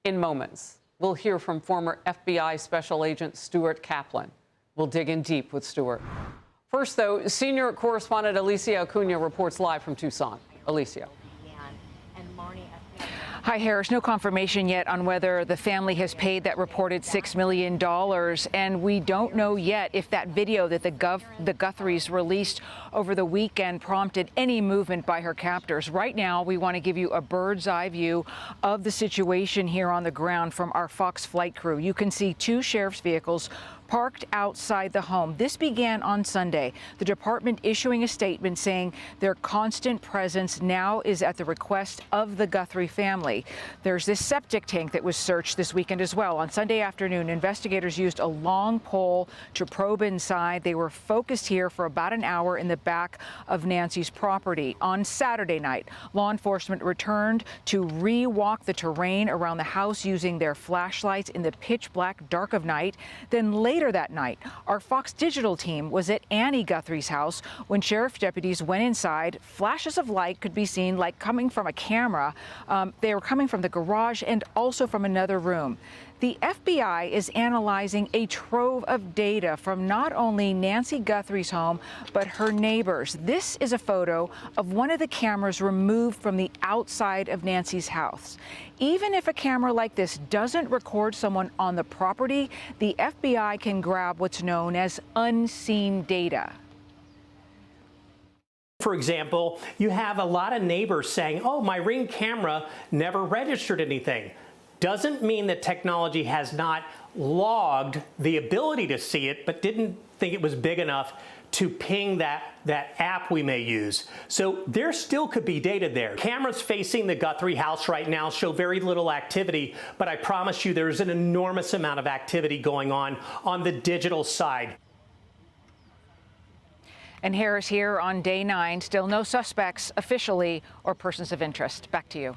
In moments, we'll hear from former FBI Special Agent Stuart Kaplan. We'll dig in deep with Stuart. First, though, senior correspondent Alicia Acuna reports live from Tucson. Alicia. Hi, Harris. No confirmation yet on whether the family has paid that reported $6 million. And we don't know yet if that video that the Guthries released over the weekend prompted any movement by her captors. Right now, we want to give you a bird's eye view of the situation here on the ground from our Fox flight crew. You can see two sheriff's vehicles parked outside the home. This began on Sunday. The department issuing a statement saying their constant presence now is at the request of the Guthrie family. There's this septic tank that was searched this weekend as well. On Sunday afternoon, investigators used a long pole to probe inside. They were focused here for about an hour in the back of Nancy's property. On Saturday night, law enforcement returned to re-walk the terrain around the house using their flashlights in the pitch black dark of night. Then later that night, our Fox Digital team was at Annie Guthrie's house when sheriff deputies went inside. Flashes of light could be seen like coming from a camera. They were coming from the garage and also from another room. The FBI is analyzing a trove of data from not only Nancy Guthrie's home, but her neighbors. This is a photo of one of the cameras removed from the outside of Nancy's house. Even if a camera like this doesn't record someone on the property, the FBI can grab what's known as unseen data. For example, you have a lot of neighbors saying, oh, my Ring camera never registered anything. Doesn't mean that technology has not logged the ability to see it, but didn't think it was big enough to ping that app we may use. So there still could be data there. Cameras facing the Guthrie house right now show very little activity, but I promise you there's an enormous amount of activity going on the digital side. And Harris, here on day 9, still no suspects officially or persons of interest. Back to you.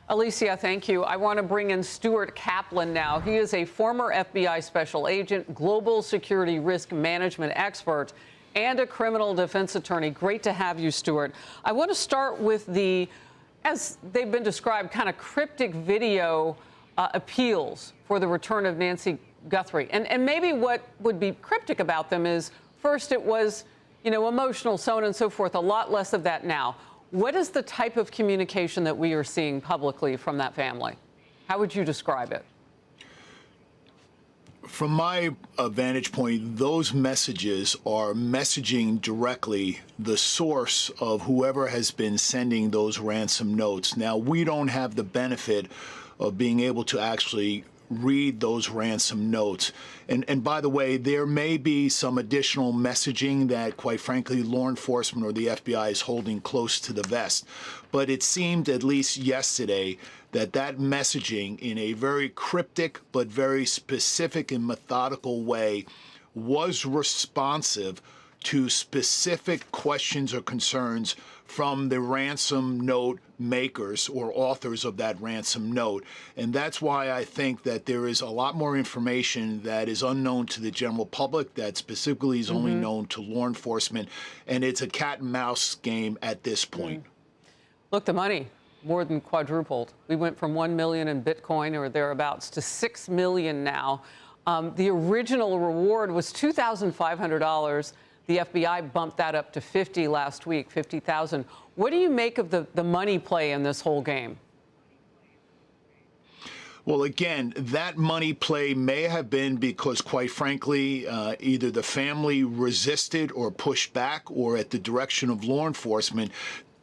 Alicia, thank you. I want to bring in Stuart Kaplan now. He is a former FBI special agent, global security risk management expert, and a criminal defense attorney. Great to have you, Stuart. I want to start with the, as they've been described, kind of cryptic video appeals for the return of Nancy Guthrie. And maybe what would be cryptic about them is, first, it was, you know, emotional, so on and so forth, a lot less of that now. What is the type of communication that we are seeing publicly from that family? How would you describe it? From my vantage point, those messages are messaging directly the source of whoever has been sending those ransom notes. Now, we don't have the benefit of being able to actually read those ransom notes. And by the way, there may be some additional messaging that, quite frankly, law enforcement or the FBI is holding close to the vest. But it seemed, at least yesterday, that messaging in a very cryptic but very specific and methodical way was responsive to specific questions or concerns from the ransom note makers or authors of that ransom note. And that's why I think that there is a lot more information that is unknown to the general public, that specifically is only known to law enforcement. And it's a cat and mouse game at this point. Look, the money more than quadrupled. We went from 1 million in Bitcoin or thereabouts to 6 million now. The original reward was $2,500. The FBI bumped that up to 50 last week, 50,000. What do you make of the money play in this whole game? Well, again, that money play may have been because, quite frankly, either the family resisted or pushed back, or at the direction of law enforcement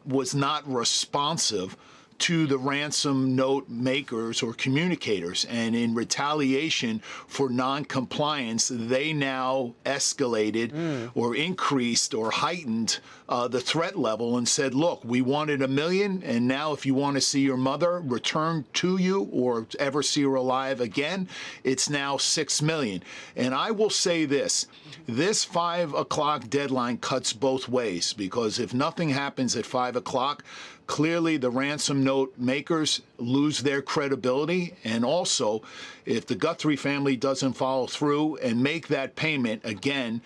was not responsive to the ransom note makers or communicators. And in retaliation for non-compliance, they now escalated or increased or heightened the threat level and said, look, we wanted 1 million, and now if you want to see your mother return to you or ever see her alive again, it's now 6 million. And I will say this 5 o'clock deadline cuts both ways, because if nothing happens at 5 o'clock, clearly the ransom note makers lose their credibility. And also, if the Guthrie family doesn't follow through and make that payment again,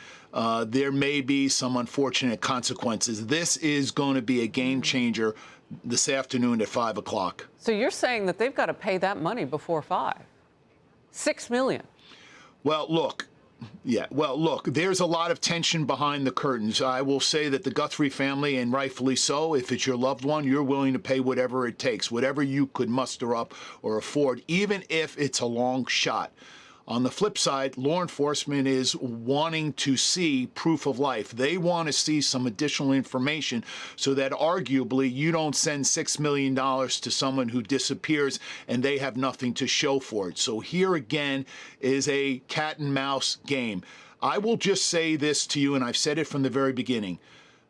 there may be some unfortunate consequences. This is going to be a game changer this afternoon at 5 o'clock. So you're saying that they've got to pay that money before 5? $6 million. Well, look. Yeah, well, look, there's a lot of tension behind the curtains. I will say that the Guthrie family, and rightfully so, if it's your loved one, you're willing to pay whatever it takes, whatever you could muster up or afford, even if it's a long shot. On the flip side, law enforcement is wanting to see proof of life. They want to see some additional information so that arguably you don't send $6 million to someone who disappears and they have nothing to show for it. So here again is a cat and mouse game. I will just say this to you, and I've said it from the very beginning.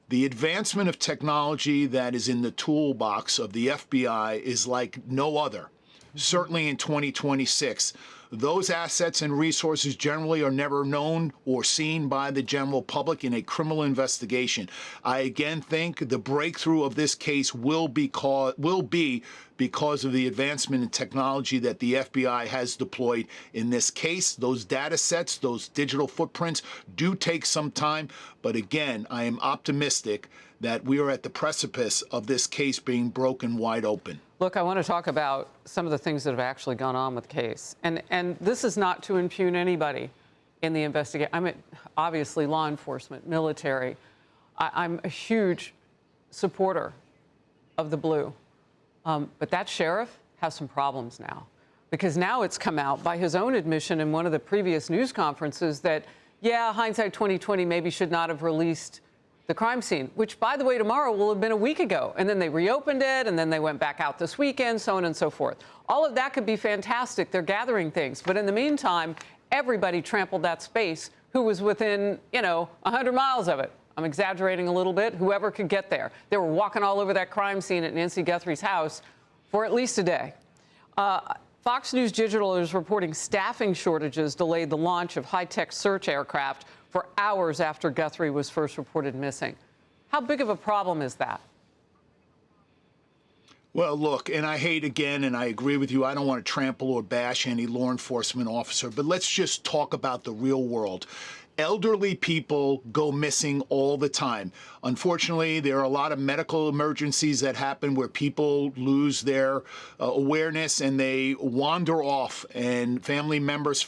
The advancement of technology that is in the toolbox of the FBI is like no other, certainly in 2026. Those assets and resources generally are never known or seen by the general public in a criminal investigation. I again think the breakthrough of this case will be because of the advancement in technology that the FBI has deployed in this case. Those data sets, those digital footprints do take some time, but again, I am optimistic that we are at the precipice of this case being broken wide open. Look, I want to talk about some of the things that have actually gone on with the case. And this is not to impugn anybody in the investigation. I mean, obviously, law enforcement, military. I'm a huge supporter of the blue. But that sheriff has some problems now. Because now it's come out by his own admission in one of the previous news conferences that, yeah, hindsight 2020 maybe should not have released the crime scene, which, by the way, tomorrow will have been a week ago. And then they reopened it, and then they went back out this weekend, so on and so forth. All of that could be fantastic. They're gathering things. But in the meantime, everybody trampled that space who was within, 100 miles of it. I'm exaggerating a little bit. Whoever could get there. They were walking all over that crime scene at Nancy Guthrie's house for at least a day. Fox News Digital is reporting staffing shortages delayed the launch of high-tech search aircraft for hours after Guthrie was first reported missing. How big of a problem is that? Well, look, and I hate again, and I agree with you, I don't want to trample or bash any law enforcement officer, but let's just talk about the real world. Elderly people go missing all the time. Unfortunately, there are a lot of medical emergencies that happen where people lose their awareness and they wander off, and family members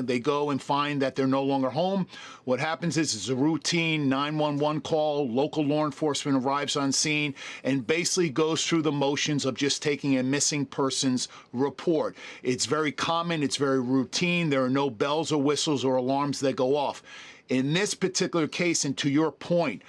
they go and find that they're no longer home. What happens is it's a routine 911 call. Local law enforcement arrives on scene and basically goes through the motions of just taking a missing person's report. It's very common. It's very routine. There are no bells or whistles or alarms that go off. In this particular case, and to your point,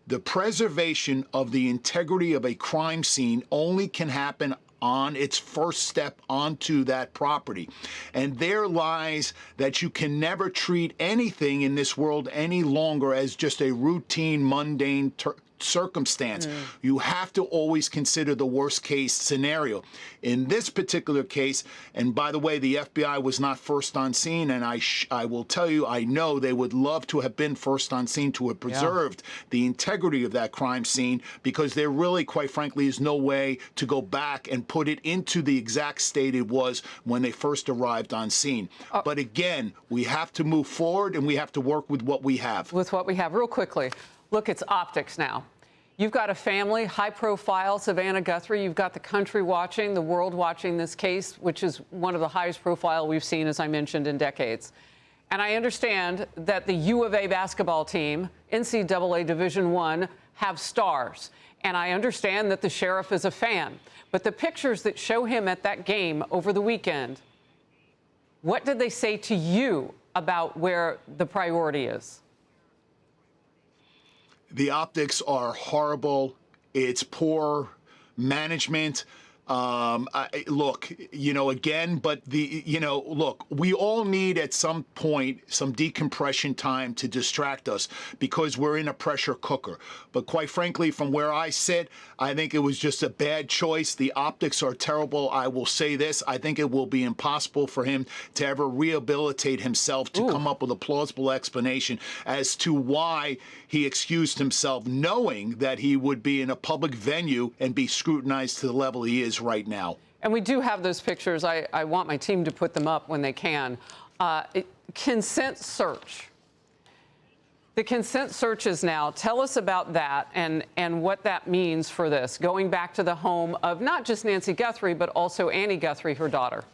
the preservation of the integrity of a crime scene only can happen on its first step onto that property. And there lies that you can never treat anything in this world any longer as just a routine, mundane circumstance. You have to always consider the worst case scenario. In this particular case, and by the way, the FBI was not first on scene, and I will tell you, I know they would love to have been first on scene to have preserved the integrity of that crime scene, because there really, quite frankly, is no way to go back and put it into the exact state it was when they first arrived on scene. But again, we have to move forward, and we have to work with what we have. With what we have. Real quickly, look, it's optics now. You've got a family, high-profile, Savannah Guthrie. You've got the country watching, the world watching this case, which is one of the highest profile we've seen, as I mentioned, in decades. And I understand that the U of A basketball team, NCAA Division I, have stars. And I understand that the sheriff is a fan. But the pictures that show him at that game over the weekend, what did they say to you about where the priority is? The optics are horrible. It's poor management. Look, again, but look, we all need at some point some decompression time to distract us because we're in a pressure cooker. But quite frankly, from where I sit, I think it was just a bad choice. The optics are terrible. I will say this. I think it will be impossible for him to ever rehabilitate himself to come up with a plausible explanation as to why he excused himself, knowing that he would be in a public venue and be scrutinized to the level he is right now. And we do have those pictures. I want my team to put them up when they can. Consent search. The consent searches now, tell us about that and what that means for this, going back to the home of not just Nancy Guthrie, but also Annie Guthrie, her daughter.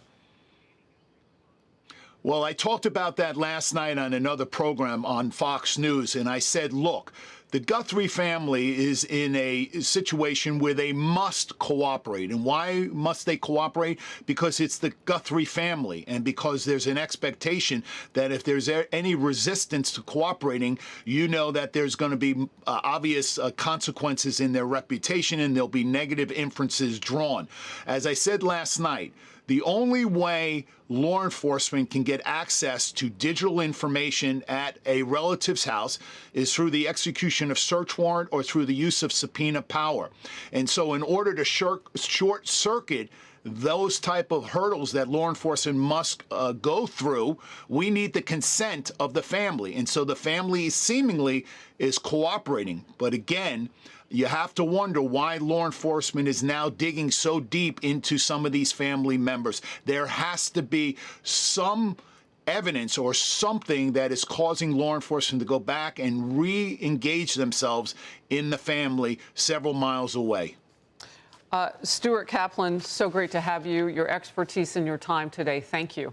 Well, I talked about that last night on another program on Fox News, and I said, look, the Guthrie family is in a situation where they must cooperate. And why must they cooperate? Because it's the Guthrie family, and because there's an expectation that if there's any resistance to cooperating, you know that there's going to be obvious consequences in their reputation, and there'll be negative inferences drawn. As I said last night, the only way law enforcement can get access to digital information at a relative's house is through the execution of search warrant or through the use of subpoena power. And so in order to short circuit those type of hurdles that law enforcement must go through, we need the consent of the family. And so the family seemingly is cooperating. But again, you have to wonder why law enforcement is now digging so deep into some of these family members. There has to be some evidence or something that is causing law enforcement to go back and re-engage themselves in the family several miles away. Stuart Kaplan, so great to have you, your expertise and your time today. Thank you.